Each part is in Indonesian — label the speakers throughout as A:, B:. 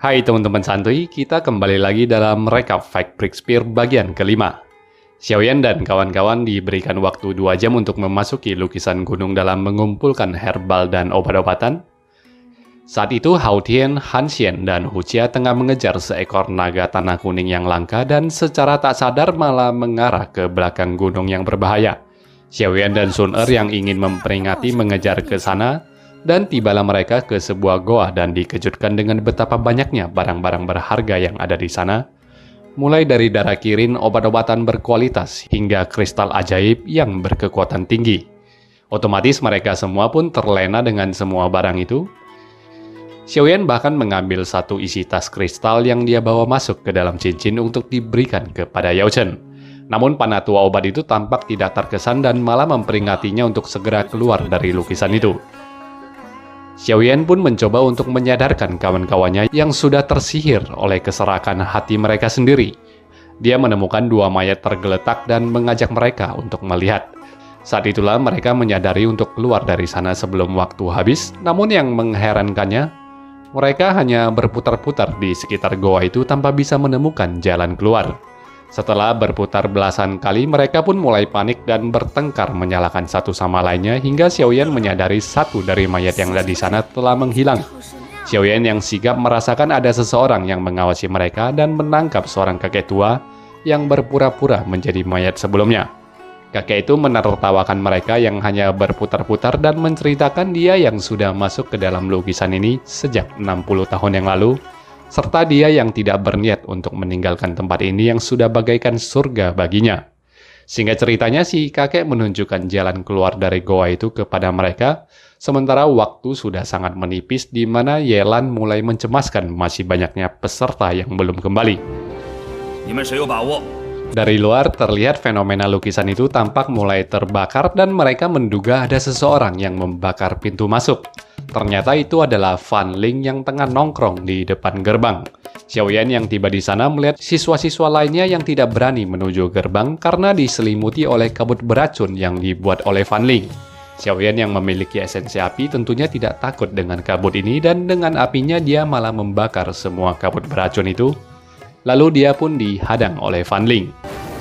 A: Hai teman-teman santuy, kita kembali lagi dalam rekap Fact Breakspear bagian kelima. Xiaoyan dan kawan-kawan diberikan waktu 2 jam untuk memasuki lukisan gunung dalam mengumpulkan herbal dan obat-obatan. Saat itu Hao Tian, Han Xian, dan Hu Jia tengah mengejar seekor naga tanah kuning yang langka dan secara tak sadar malah mengarah ke belakang gunung yang berbahaya. Xiaoyan dan Sun Er yang ingin memperingati mengejar ke sana, dan tibalah mereka ke sebuah goa dan dikejutkan dengan betapa banyaknya barang-barang berharga yang ada di sana. Mulai dari darah kirin, obat-obatan berkualitas, hingga kristal ajaib yang berkekuatan tinggi. Otomatis mereka semua pun terlena dengan semua barang itu. Xiaoyan bahkan mengambil satu isi tas kristal yang dia bawa masuk ke dalam cincin untuk diberikan kepada Yao Chen. Namun panatua obat itu tampak tidak terkesan dan malah memperingatinya untuk segera keluar dari lukisan itu. Xiaoyan pun mencoba untuk menyadarkan kawan-kawannya yang sudah tersihir oleh keserakan hati mereka sendiri. Dia menemukan 2 mayat tergeletak dan mengajak mereka untuk melihat. Saat itulah mereka menyadari untuk keluar dari sana sebelum waktu habis, namun yang mengherankannya, mereka hanya berputar-putar di sekitar goa itu tanpa bisa menemukan jalan keluar. Setelah berputar belasan kali, mereka pun mulai panik dan bertengkar menyalahkan satu sama lainnya hingga Xiaoyan menyadari satu dari mayat yang ada di sana telah menghilang. Xiaoyan yang sigap merasakan ada seseorang yang mengawasi mereka dan menangkap seorang kakek tua yang berpura-pura menjadi mayat sebelumnya. Kakek itu menertawakan mereka yang hanya berputar-putar dan menceritakan dia yang sudah masuk ke dalam lukisan ini sejak 60 tahun yang lalu, serta dia yang tidak berniat untuk meninggalkan tempat ini yang sudah bagaikan surga baginya. Sehingga ceritanya si kakek menunjukkan jalan keluar dari goa itu kepada mereka, sementara waktu sudah sangat menipis di mana Yelan mulai mencemaskan masih banyaknya peserta yang belum kembali. Dari luar terlihat fenomena lukisan itu tampak mulai terbakar dan mereka menduga ada seseorang yang membakar pintu masuk. Ternyata itu adalah Fan Ling yang tengah nongkrong di depan gerbang. Xiaoyan yang tiba di sana melihat siswa-siswa lainnya yang tidak berani menuju gerbang karena diselimuti oleh kabut beracun yang dibuat oleh Fan Ling. Xiaoyan yang memiliki esensi api tentunya tidak takut dengan kabut ini dan dengan apinya dia malah membakar semua kabut beracun itu. Lalu dia pun dihadang oleh Fan Ling.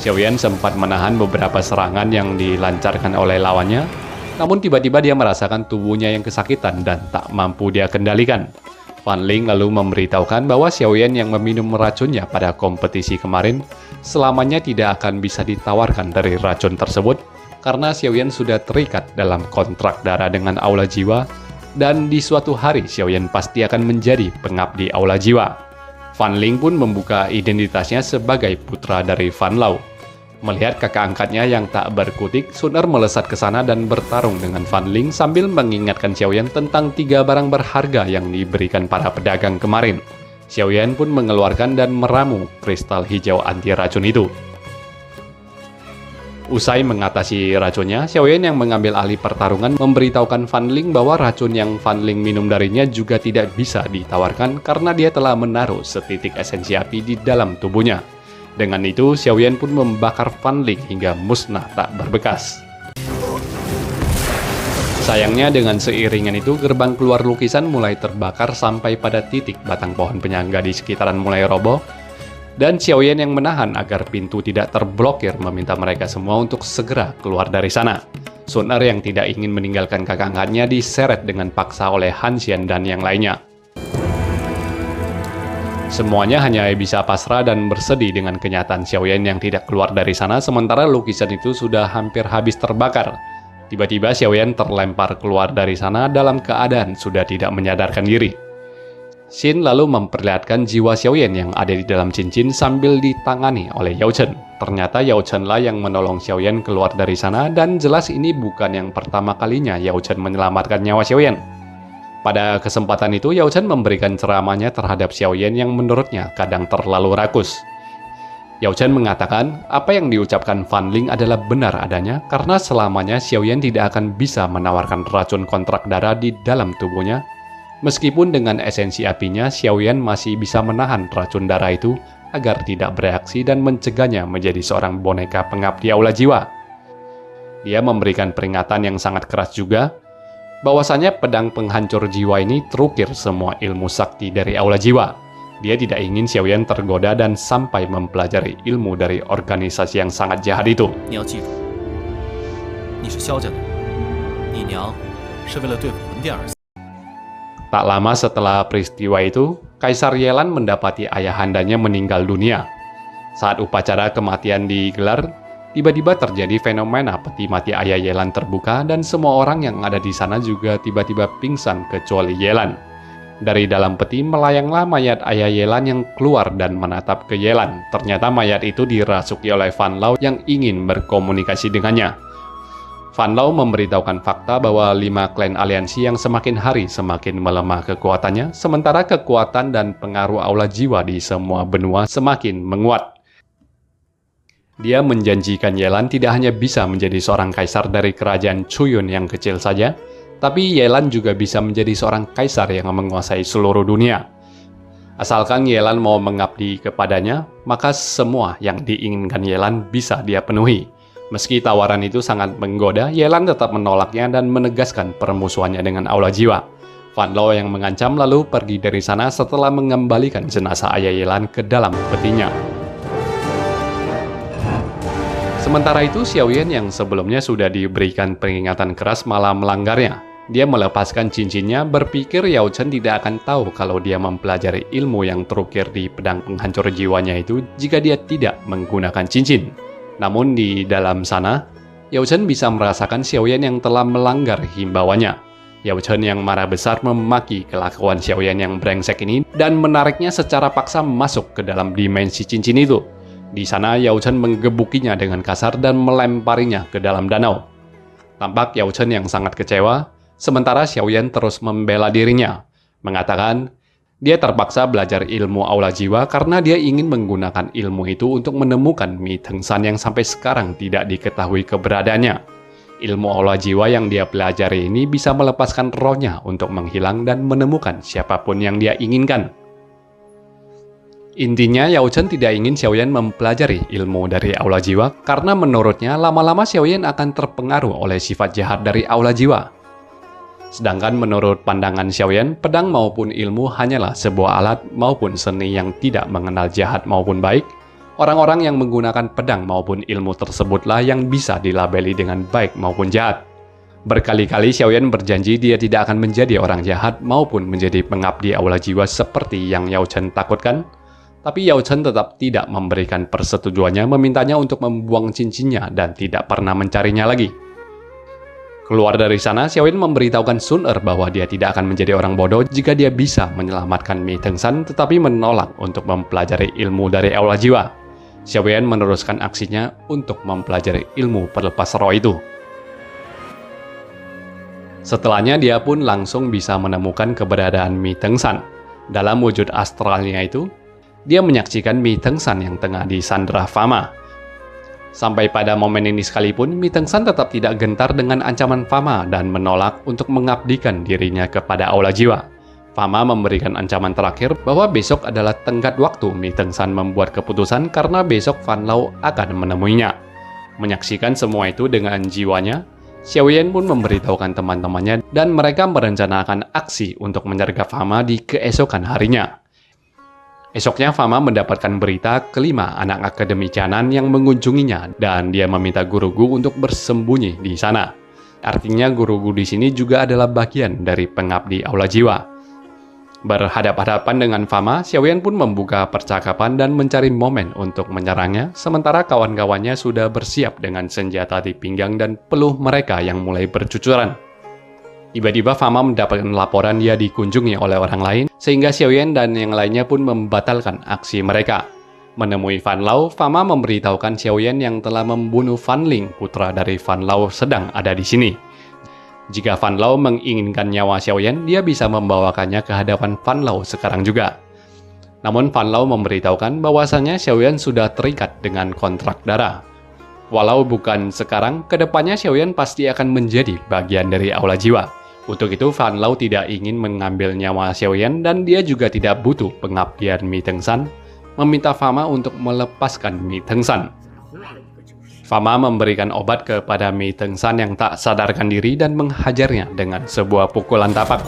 A: Xiaoyan sempat menahan beberapa serangan yang dilancarkan oleh lawannya, namun tiba-tiba dia merasakan tubuhnya yang kesakitan dan tak mampu dia kendalikan. Fan Ling lalu memberitahukan bahwa Xiaoyan yang meminum racunnya pada kompetisi kemarin selamanya tidak akan bisa ditawarkan dari racun tersebut karena Xiaoyan sudah terikat dalam kontrak darah dengan Aula Jiwa dan di suatu hari Xiaoyan pasti akan menjadi pengabdi Aula Jiwa. Fan Ling pun membuka identitasnya sebagai putra dari Fan Lao. Melihat kakak angkatnya yang tak berkutik, Sun Er melesat ke sana dan bertarung dengan Fan Ling sambil mengingatkan Xiaoyan tentang 3 barang berharga yang diberikan para pedagang kemarin. Xiaoyan pun mengeluarkan dan meramu kristal hijau anti racun itu. Usai mengatasi racunnya, Xiaoyan yang mengambil alih pertarungan memberitahukan Fan Ling bahwa racun yang Fan Ling minum darinya juga tidak bisa ditawarkan karena dia telah menaruh setitik esensi api di dalam tubuhnya. Dengan itu, Xiaoyan pun membakar Fan Ling hingga musnah tak berbekas. Sayangnya dengan seiringan itu, gerbang keluar lukisan mulai terbakar sampai pada titik batang pohon penyangga di sekitaran mulai roboh. Dan Xiaoyan yang menahan agar pintu tidak terblokir meminta mereka semua untuk segera keluar dari sana. Sun Er yang tidak ingin meninggalkan kakak angkatnya diseret dengan paksa oleh Han Xian dan yang lainnya. Semuanya hanya bisa pasrah dan bersedih dengan kenyataan Xiaoyan yang tidak keluar dari sana sementara lukisan itu sudah hampir habis terbakar. Tiba-tiba Xiaoyan terlempar keluar dari sana dalam keadaan sudah tidak menyadarkan diri. Xin lalu memperlihatkan jiwa Xiaoyan yang ada di dalam cincin sambil ditangani oleh Yao Chen. Ternyata Yao Chen lah yang menolong Xiaoyan keluar dari sana dan jelas ini bukan yang pertama kalinya Yao Chen menyelamatkan nyawa Xiaoyan. Pada kesempatan itu Yao Chen memberikan ceramahnya terhadap Xiaoyan yang menurutnya kadang terlalu rakus. Yao Chen mengatakan apa yang diucapkan Fan Ling adalah benar adanya karena selamanya Xiaoyan tidak akan bisa menawarkan racun kontrak darah di dalam tubuhnya. Meskipun dengan esensi apinya, Xiaoyan masih bisa menahan racun darah itu agar tidak bereaksi dan mencegahnya menjadi seorang boneka pengabdi Aula Jiwa. Dia memberikan peringatan yang sangat keras juga, bahwasanya pedang penghancur jiwa ini terukir semua ilmu sakti dari Aula Jiwa. Dia tidak ingin Xiaoyan tergoda dan sampai mempelajari ilmu dari organisasi yang sangat jahat itu.
B: 你要记住，你是萧家的人，你娘是为了对付魂殿而死。
A: Tak lama setelah peristiwa itu, Kaisar Yelan mendapati ayahandanya meninggal dunia. Saat upacara kematian digelar, tiba-tiba terjadi fenomena peti mati ayah Yelan terbuka dan semua orang yang ada di sana juga tiba-tiba pingsan kecuali Yelan. Dari dalam peti melayanglah mayat ayah Yelan yang keluar dan menatap ke Yelan. Ternyata mayat itu dirasuki oleh Fan Lao yang ingin berkomunikasi dengannya. Fan Lao memberitahukan fakta bahwa 5 klan aliansi yang semakin hari semakin melemah kekuatannya, sementara kekuatan dan pengaruh aula jiwa di semua benua semakin menguat. Dia menjanjikan Yelan tidak hanya bisa menjadi seorang kaisar dari kerajaan Chuyun yang kecil saja, tapi Yelan juga bisa menjadi seorang kaisar yang menguasai seluruh dunia. Asalkan Yelan mau mengabdi kepadanya, maka semua yang diinginkan Yelan bisa dia penuhi. Meski tawaran itu sangat menggoda, Yelan tetap menolaknya dan menegaskan permusuhannya dengan aula jiwa. Fan Lao yang mengancam lalu pergi dari sana setelah mengembalikan jenazah ayah Yelan ke dalam petinya. Sementara itu, Xiaoyan yang sebelumnya sudah diberikan peringatan keras malah melanggarnya. Dia melepaskan cincinnya, berpikir Yao Chen tidak akan tahu kalau dia mempelajari ilmu yang terukir di pedang penghancur jiwanya itu jika dia tidak menggunakan cincin. Namun di dalam sana, Yao Chen bisa merasakan Xiaoyan yang telah melanggar himbauannya. Yao Chen yang marah besar memaki kelakuan Xiaoyan yang brengsek ini dan menariknya secara paksa masuk ke dalam dimensi cincin itu. Di sana, Yao Chen menggebukinya dengan kasar dan melemparinya ke dalam danau. Tampak Yao Chen yang sangat kecewa, sementara Xiaoyan terus membela dirinya, mengatakan dia terpaksa belajar ilmu aula jiwa karena dia ingin menggunakan ilmu itu untuk menemukan Mi Tengshan yang sampai sekarang tidak diketahui keberadaannya. Ilmu aula jiwa yang dia pelajari ini bisa melepaskan rohnya untuk menghilang dan menemukan siapapun yang dia inginkan. Intinya, Yao Chen tidak ingin Xiaoyan mempelajari ilmu dari aula jiwa karena menurutnya lama-lama Xiaoyan akan terpengaruh oleh sifat jahat dari aula jiwa. Sedangkan menurut pandangan Xiaoyan, pedang maupun ilmu hanyalah sebuah alat maupun seni yang tidak mengenal jahat maupun baik. Orang-orang yang menggunakan pedang maupun ilmu tersebutlah yang bisa dilabeli dengan baik maupun jahat. Berkali-kali Xiaoyan berjanji dia tidak akan menjadi orang jahat maupun menjadi pengabdi aula jiwa seperti yang Yao Chen takutkan. Tapi Yao Chen tetap tidak memberikan persetujuannya, memintanya untuk membuang cincinnya dan tidak pernah mencarinya lagi. Keluar dari sana, Xiaoyan memberitahukan Sun Er bahwa dia tidak akan menjadi orang bodoh jika dia bisa menyelamatkan Mi Tengshan, tetapi menolak untuk mempelajari ilmu dari aula jiwa. Xiaoyan meneruskan aksinya untuk mempelajari ilmu pelepas roh itu. Setelahnya, dia pun langsung bisa menemukan keberadaan Mi Tengshan. Dalam wujud astralnya itu, dia menyaksikan Mi Tengshan yang tengah disandera Fama. Sampai pada momen ini sekalipun, Mi Tengshan tetap tidak gentar dengan ancaman Fama dan menolak untuk mengabdikan dirinya kepada aula jiwa. Fama memberikan ancaman terakhir bahwa besok adalah tenggat waktu Mi Tengshan membuat keputusan karena besok Fan Lao akan menemuinya. Menyaksikan semua itu dengan jiwanya, Xiaoyan pun memberitahukan teman-temannya dan mereka merencanakan aksi untuk menyergap Fama di keesokan harinya. Esoknya Fama mendapatkan berita kelima anak akademi Canan yang mengunjunginya dan dia meminta Guru Gu untuk bersembunyi di sana. Artinya Guru Gu di sini juga adalah bagian dari pengabdi aula jiwa. Berhadapan-hadapan dengan Fama, Xiaoyan pun membuka percakapan dan mencari momen untuk menyerangnya, sementara kawan-kawannya sudah bersiap dengan senjata di pinggang dan peluh mereka yang mulai bercucuran. Tiba-tiba Fama mendapatkan laporan dia dikunjungi oleh orang lain, sehingga Xiaoyan dan yang lainnya pun membatalkan aksi mereka. Menemui Fan Lao, Fama memberitahukan Xiaoyan yang telah membunuh Fan Ling, putra dari Fan Lao, sedang ada di sini. Jika Fan Lao menginginkan nyawa Xiaoyan, dia bisa membawakannya ke hadapan Fan Lao sekarang juga. Namun Fan Lao memberitahukan bahwasannya Xiaoyan sudah terikat dengan kontrak darah. Walau bukan sekarang, kedepannya Xiaoyan pasti akan menjadi bagian dari aula jiwa. Untuk itu, Fan Lao tidak ingin mengambil nyawa Xiaoyan dan dia juga tidak butuh pengabdian Mi Tengshan, meminta Fama untuk melepaskan Mi Tengshan. Fama memberikan obat kepada Mi Tengshan yang tak sadarkan diri dan menghajarnya dengan sebuah pukulan tapak.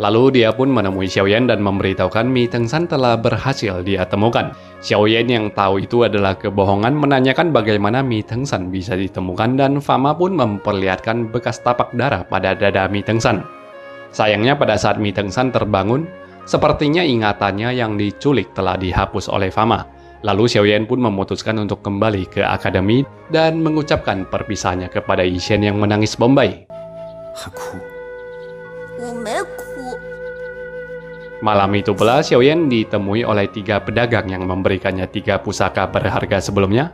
A: Lalu dia pun menemui Xiaoyan dan memberitahukan Mi Tengsan telah berhasil dia temukan. Xiaoyan yang tahu itu adalah kebohongan menanyakan bagaimana Mi Tengsan bisa ditemukan dan Fama pun memperlihatkan bekas tapak darah pada dada Mi Tengsan. Sayangnya pada saat Mi Tengsan terbangun, sepertinya ingatannya yang diculik telah dihapus oleh Fama. Lalu Xiaoyan pun memutuskan untuk kembali ke akademi dan mengucapkan perpisahannya kepada Yishen yang menangis bombay.
B: 还哭？
C: 我没哭。
A: Malam itu pula Xiaoyan ditemui oleh 3 pedagang yang memberikannya 3 pusaka berharga sebelumnya.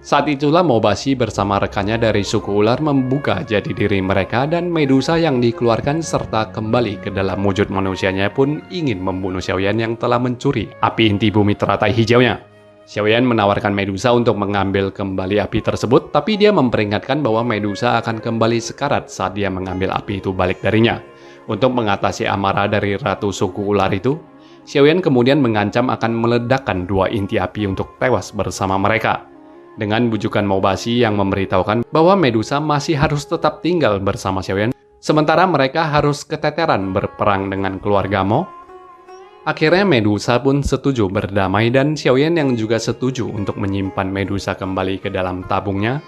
A: Saat itulah Mobashi bersama rekannya dari suku ular membuka jati diri mereka dan Medusa yang dikeluarkan serta kembali ke dalam wujud manusianya pun ingin membunuh Xiaoyan yang telah mencuri api inti bumi teratai hijaunya. Xiaoyan menawarkan Medusa untuk mengambil kembali api tersebut, tapi dia memperingatkan bahwa Medusa akan kembali sekarat saat dia mengambil api itu balik darinya. Untuk mengatasi amarah dari ratu suku ular itu, Xiaoyan kemudian mengancam akan meledakkan 2 inti api untuk tewas bersama mereka. Dengan bujukan Mobashi yang memberitahukan bahwa Medusa masih harus tetap tinggal bersama Xiaoyan, sementara mereka harus keteteran berperang dengan keluarga Mo. Akhirnya Medusa pun setuju berdamai dan Xiaoyan yang juga setuju untuk menyimpan Medusa kembali ke dalam tabungnya,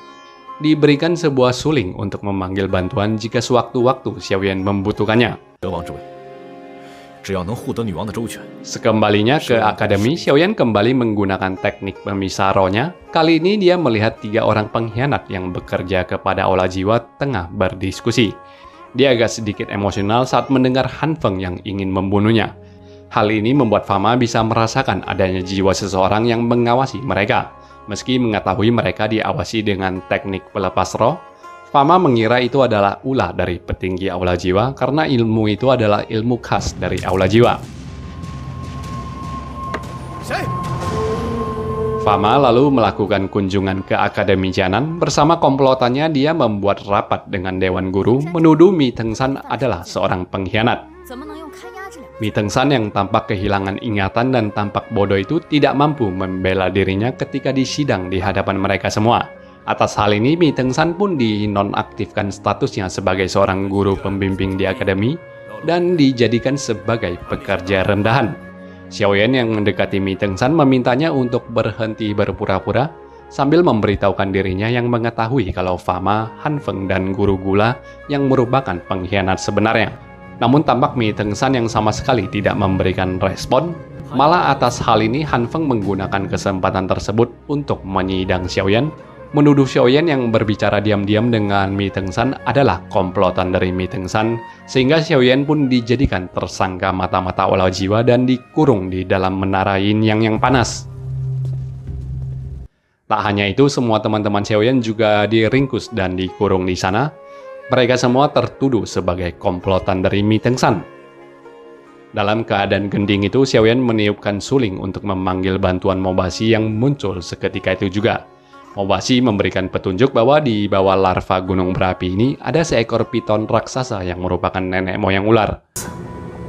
A: diberikan sebuah suling untuk memanggil bantuan jika sewaktu-waktu Xiaoyan membutuhkannya.
B: 德王之位，只要能护得女王的周全，
A: Sekembalinya ke akademi, Xiaoyan kembali menggunakan teknik pemisah rohnya. Kali ini dia melihat 3 orang pengkhianat yang bekerja kepada Aula Jiwa tengah berdiskusi. Dia agak sedikit emosional saat mendengar Han Feng yang ingin membunuhnya. Hal ini membuat Fama bisa merasakan adanya jiwa seseorang yang mengawasi mereka. Meski mengetahui mereka diawasi dengan teknik pelepas roh, Fama mengira itu adalah ulah dari petinggi Aula Jiwa karena ilmu itu adalah ilmu khas dari Aula Jiwa.
B: 谁？
A: Fama lalu melakukan kunjungan ke Akademi Jianan. Bersama komplotannya dia membuat rapat dengan Dewan Guru menuduh Mi Tengsan adalah seorang pengkhianat.
C: 怎么能用看押这两个？
A: Mi Tengsan yang tampak kehilangan ingatan dan tampak bodoh itu tidak mampu membela dirinya ketika disidang di hadapan mereka semua. Atas hal ini, Mi Tengsan pun dinonaktifkan statusnya sebagai seorang guru pembimbing di akademi dan dijadikan sebagai pekerja rendahan. Xiaoyan yang mendekati Mi Tengsan memintanya untuk berhenti berpura-pura sambil memberitahukan dirinya yang mengetahui kalau Fama, Han Feng, dan Guru Gula yang merupakan pengkhianat sebenarnya. Namun tampak Mi Tengsan yang sama sekali tidak memberikan respon. Malah atas hal ini Han Feng menggunakan kesempatan tersebut untuk menyidang Xiaoyan, menuduh Xiaoyan yang berbicara diam-diam dengan Mi Tengsan adalah komplotan dari Mi Tengsan, sehingga Xiaoyan pun dijadikan tersangka mata-mata Aula Jiwa dan dikurung di dalam menara Yin yang panas. Tak hanya itu, semua teman-teman Xiaoyan juga diringkus dan dikurung di sana. Mereka semua tertuduh sebagai komplotan dari Mi Tengsan. Dalam keadaan gending itu, Xiaoyan meniupkan suling untuk memanggil bantuan Mobashi yang muncul seketika itu juga. Mobashi memberikan petunjuk bahwa di bawah larva gunung berapi ini ada seekor piton raksasa yang merupakan nenek moyang ular.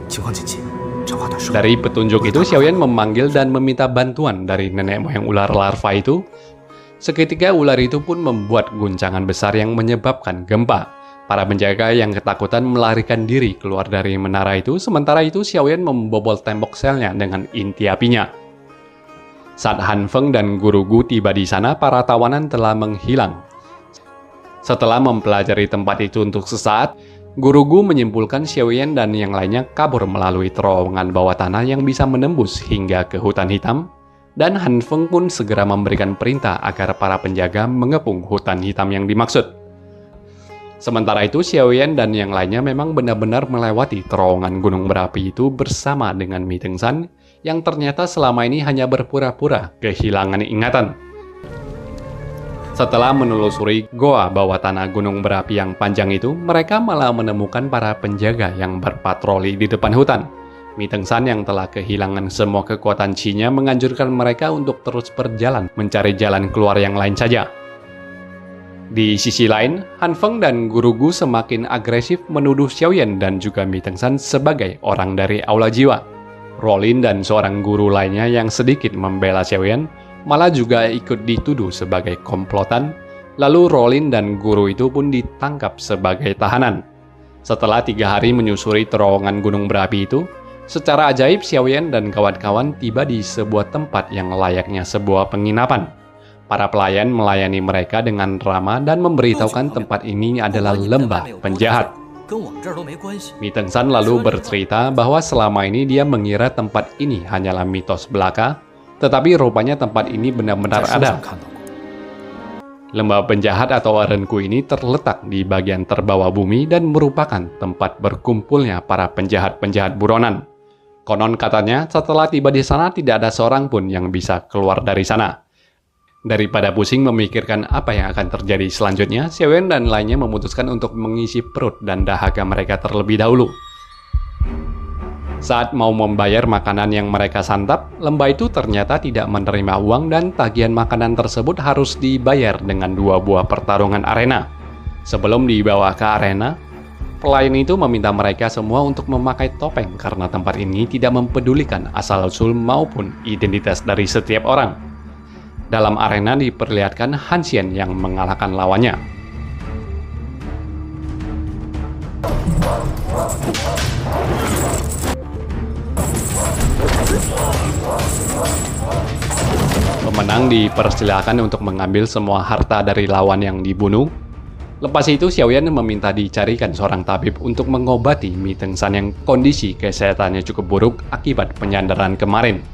B: 情况紧急，长话短说。
A: Dari petunjuk itu, Xiaoyan memanggil dan meminta bantuan dari nenek moyang ular larva itu. Seketika ular itu pun membuat guncangan besar yang menyebabkan gempa. Para penjaga yang ketakutan melarikan diri keluar dari menara itu, sementara itu Xiaoyan membobol tembok selnya dengan inti apinya. Saat Han Feng dan Guru Gu tiba di sana, para tawanan telah menghilang. Setelah mempelajari tempat itu untuk sesaat, Guru Gu menyimpulkan Xiaoyan dan yang lainnya kabur melalui terowongan bawah tanah yang bisa menembus hingga ke hutan hitam, dan Han Feng pun segera memberikan perintah agar para penjaga mengepung hutan hitam yang dimaksud. Sementara itu, Xiaoyan dan yang lainnya memang benar-benar melewati terowongan gunung berapi itu bersama dengan Mi Tengsan, yang ternyata selama ini hanya berpura-pura kehilangan ingatan. Setelah menelusuri goa bawah tanah gunung berapi yang panjang itu, mereka malah menemukan para penjaga yang berpatroli di depan hutan. Mi Tengsan yang telah kehilangan semua kekuatan Qi-nya menganjurkan mereka untuk terus berjalan mencari jalan keluar yang lain saja. Di sisi lain, Han Feng dan Guru Gu semakin agresif menuduh Xiaoyan dan juga Mi Tengsan sebagai orang dari Aula Jiwa. Rolin dan seorang guru lainnya yang sedikit membela Xiaoyan malah juga ikut dituduh sebagai komplotan. Lalu Rolin dan guru itu pun ditangkap sebagai tahanan. Setelah 3 hari menyusuri terowongan gunung berapi itu, secara ajaib Xiaoyan dan kawan-kawan tiba di sebuah tempat yang layaknya sebuah penginapan. Para pelayan melayani mereka dengan ramah dan memberitahukan tempat ini adalah lembah penjahat.
B: 跟我们这儿都没关系。
A: Mi Tengsan lalu bercerita bahwa selama ini dia mengira tempat ini hanyalah mitos belaka, tetapi rupanya tempat ini
B: 在
A: benar-benar
B: 书上
A: ada.
B: 看到过。
A: Lembah penjahat atau Arenku ini terletak di bagian terbawah bumi dan merupakan tempat berkumpulnya para penjahat-penjahat buronan. Konon katanya setelah tiba di sana tidak ada seorang pun yang bisa keluar dari sana. Daripada pusing memikirkan apa yang akan terjadi selanjutnya, Xiaoyan dan lainnya memutuskan untuk mengisi perut dan dahaga mereka terlebih dahulu. Saat mau membayar makanan yang mereka santap, lembah itu ternyata tidak menerima uang dan tagihan makanan tersebut harus dibayar dengan 2 buah pertarungan arena. Sebelum dibawa ke arena, pelayan itu meminta mereka semua untuk memakai topeng karena tempat ini tidak mempedulikan asal-usul maupun identitas dari setiap orang. Dalam arena diperlihatkan Han Xian yang mengalahkan lawannya. Pemenang dipersilakan untuk mengambil semua harta dari lawan yang dibunuh. Lepas itu, Xiaoyan meminta dicarikan seorang tabib untuk mengobati Mi Tengsan yang kondisi kesehatannya cukup buruk akibat penyandaran kemarin.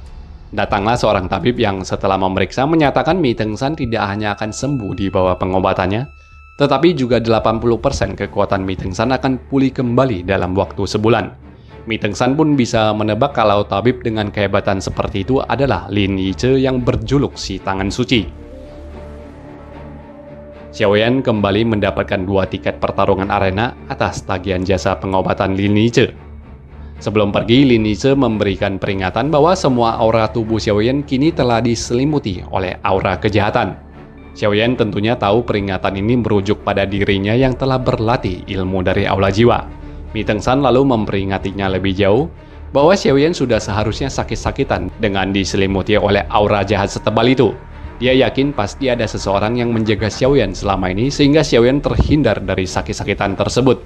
A: Datanglah seorang tabib yang setelah memeriksa menyatakan Mi Tengsan tidak hanya akan sembuh di bawah pengobatannya, tetapi juga 80% kekuatan Mi Tengsan akan pulih kembali dalam waktu sebulan. Mi Tengsan pun bisa menebak kalau tabib dengan kehebatan seperti itu adalah Lin Yiche yang berjuluk si tangan suci. Xiaoyan kembali mendapatkan 2 tiket pertarungan arena atas tagihan jasa pengobatan Lin Yiche. Sebelum pergi, Lin Yiche memberikan peringatan bahwa semua aura tubuh Xiaoyan kini telah diselimuti oleh aura kejahatan. Xiaoyan tentunya tahu peringatan ini merujuk pada dirinya yang telah berlatih ilmu dari aula jiwa. Mi Tengsan lalu memperingatinya lebih jauh bahwa Xiaoyan sudah seharusnya sakit-sakitan dengan diselimuti oleh aura jahat setebal itu. Dia yakin pasti ada seseorang yang menjaga Xiaoyan selama ini sehingga Xiaoyan terhindar dari sakit-sakitan tersebut.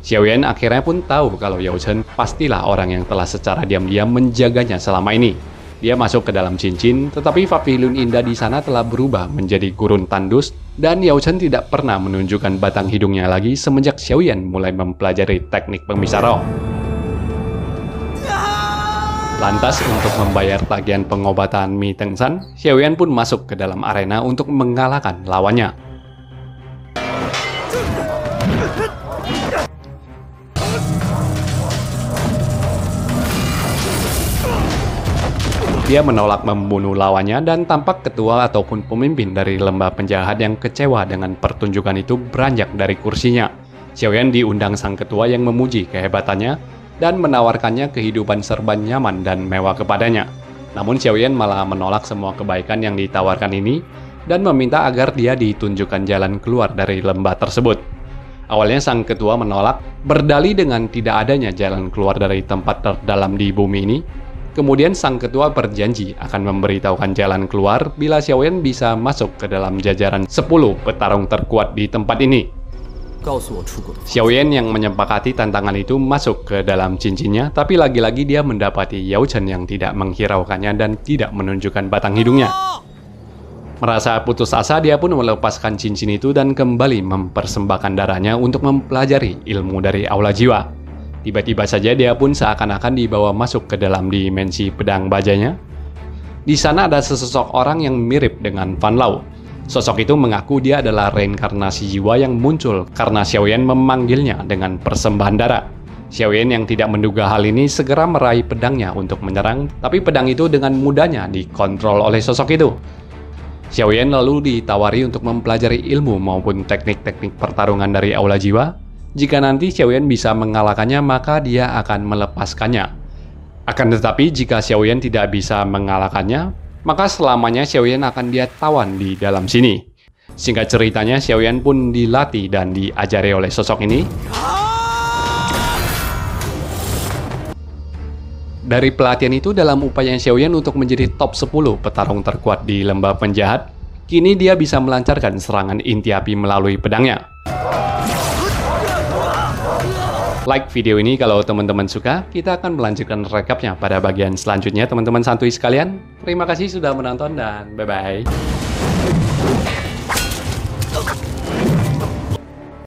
A: Xiaoyan akhirnya pun tahu kalau Yao Chen pastilah orang yang telah secara diam-diam menjaganya selama ini. Dia masuk ke dalam cincin, tetapi paviliun indah di sana telah berubah menjadi gurun tandus dan Yao Chen tidak pernah menunjukkan batang hidungnya lagi semenjak Xiaoyan mulai mempelajari teknik pemisah roh. Lantas untuk membayar tagihan pengobatan Mi Tengsan, Xiaoyan pun masuk ke dalam arena untuk mengalahkan lawannya. Dia menolak membunuh lawannya dan tampak ketua ataupun pemimpin dari lembah penjahat yang kecewa dengan pertunjukan itu beranjak dari kursinya. Xiaoyan diundang sang ketua yang memuji kehebatannya dan menawarkannya kehidupan serba nyaman dan mewah kepadanya. Namun Xiaoyan malah menolak semua kebaikan yang ditawarkan ini dan meminta agar dia ditunjukkan jalan keluar dari lembah tersebut. Awalnya sang ketua menolak, berdalih dengan tidak adanya jalan keluar dari tempat terdalam di bumi ini. Kemudian sang ketua berjanji akan memberitahukan jalan keluar bila Xiaoyan bisa masuk ke dalam jajaran 10 petarung terkuat di tempat ini. Xiaoyan yang menyepakati tantangan itu masuk ke dalam cincinnya, tapi lagi-lagi dia mendapati Yao Chen yang tidak menghiraukannya dan tidak menunjukkan batang hidungnya. Merasa putus asa, dia pun melepaskan cincin itu dan kembali mempersembahkan darahnya untuk mempelajari ilmu dari aula jiwa. Tiba-tiba saja dia pun seakan-akan dibawa masuk ke dalam dimensi pedang bajanya. Di sana ada sesosok orang yang mirip dengan Fan Lao. Sosok itu mengaku dia adalah reinkarnasi jiwa yang muncul karena Xiaoyan memanggilnya dengan persembahan darah. Xiaoyan yang tidak menduga hal ini segera meraih pedangnya untuk menyerang, tapi pedang itu dengan mudahnya dikontrol oleh sosok itu. Xiaoyan lalu ditawari untuk mempelajari ilmu maupun teknik-teknik pertarungan dari aula jiwa. Jika nanti Xiaoyan bisa mengalahkannya, maka dia akan melepaskannya. Akan tetapi, jika Xiaoyan tidak bisa mengalahkannya, maka selamanya Xiaoyan akan dia tawan di dalam sini. Singkat ceritanya, Xiaoyan pun dilatih dan diajari oleh sosok ini. Dari pelatihan itu, dalam upaya Xiaoyan untuk menjadi top 10 petarung terkuat di lembah penjahat, kini dia bisa melancarkan serangan inti api melalui pedangnya. Like video ini kalau teman-teman suka. Kita akan melanjutkan rekapnya pada bagian selanjutnya teman-teman santuy sekalian. Terima kasih sudah menonton dan bye-bye.